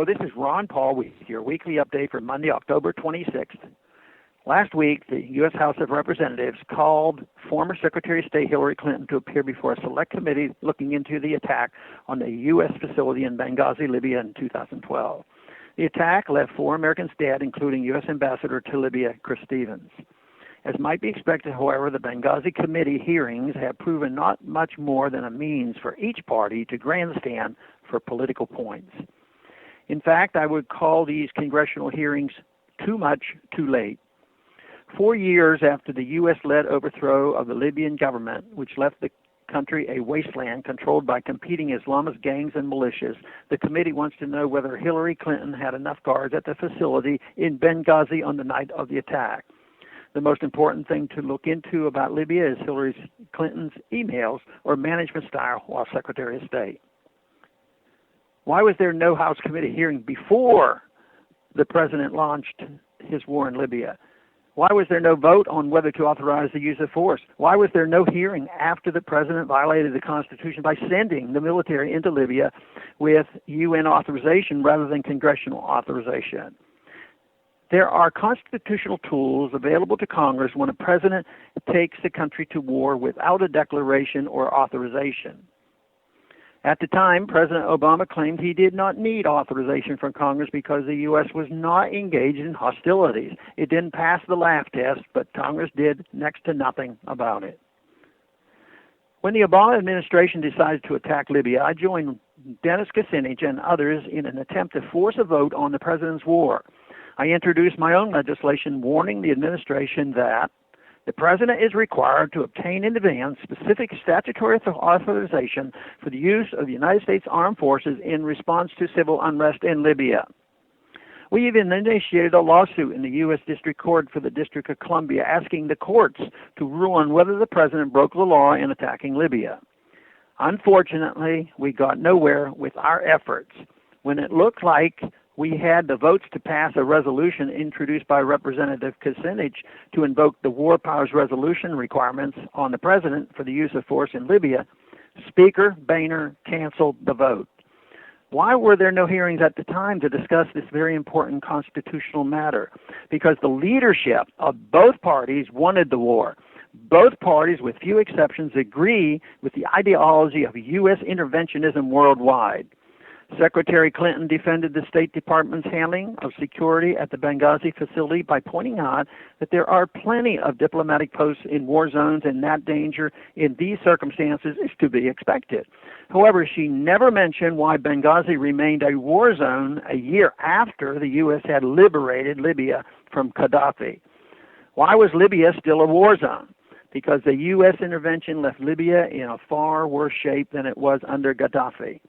this is Ron Paul with your weekly update for Monday, October 26th. Last week, the U.S. House of Representatives called former Secretary of State Hillary Clinton to appear before a select committee looking into the attack on the U.S. facility in Benghazi, Libya in 2012. The attack left 4 Americans dead, including U.S. Ambassador to Libya, Chris Stevens. As might be expected, however, the Benghazi Committee hearings have proven not much more than a means for each party to grandstand for political points. In fact, I would call these congressional hearings too much, too late. 4 years after the U.S.-led overthrow of the Libyan government, which left the country a wasteland controlled by competing Islamist gangs and militias, the committee wants to know whether Hillary Clinton had enough guards at the facility in Benghazi on the night of the attack. The most important thing to look into about Libya is Hillary Clinton's emails or management style while Secretary of State. Why was there no House committee hearing before the president launched his war in Libya? Why was there no vote on whether to authorize the use of force? Why was there no hearing after the president violated the Constitution by sending the military into Libya with UN authorization rather than congressional authorization? There are constitutional tools available to Congress when a president takes the country to war without a declaration or authorization. At the time, President Obama claimed he did not need authorization from Congress because the U.S. was not engaged in hostilities. It didn't pass the laugh test, but Congress did next to nothing about it. When the Obama administration decided to attack Libya, I joined Dennis Kucinich and others in an attempt to force a vote on the president's war. I introduced my own legislation warning the administration that the president is required to obtain in advance specific statutory authorization for the use of the United States Armed Forces in response to civil unrest in Libya. We even initiated a lawsuit in the U.S. District Court for the District of Columbia asking the courts to rule on whether the president broke the law in attacking Libya. Unfortunately, we got nowhere with our efforts. When it looked like we had the votes to pass a resolution introduced by Representative Kucinich to invoke the War Powers Resolution requirements on the president for the use of force in Libya, Speaker Boehner canceled the vote. Why were there no hearings at the time to discuss this very important constitutional matter? Because the leadership of both parties wanted the war. Both parties, with few exceptions, agree with the ideology of U.S. interventionism worldwide. Secretary Clinton defended the State Department's handling of security at the Benghazi facility by pointing out that there are plenty of diplomatic posts in war zones and that danger in these circumstances is to be expected. However, she never mentioned why Benghazi remained a war zone a year after the U.S. had liberated Libya from Gaddafi. Why was Libya still a war zone? Because the U.S. intervention left Libya in a far worse shape than it was under Gaddafi.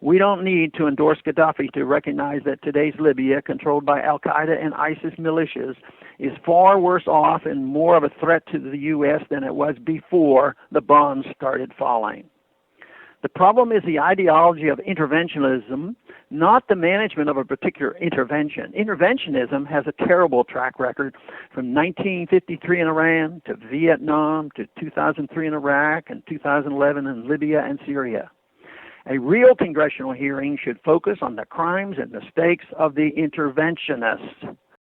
We don't need to endorse Gaddafi to recognize that today's Libya, controlled by al-Qaeda and ISIS militias, is far worse off and more of a threat to the U.S. than it was before the bombs started falling. The problem is the ideology of interventionism, not the management of a particular intervention. Interventionism has a terrible track record from 1953 in Iran to Vietnam to 2003 in Iraq and 2011 in Libya and Syria. A real congressional hearing should focus on the crimes and mistakes of the interventionists.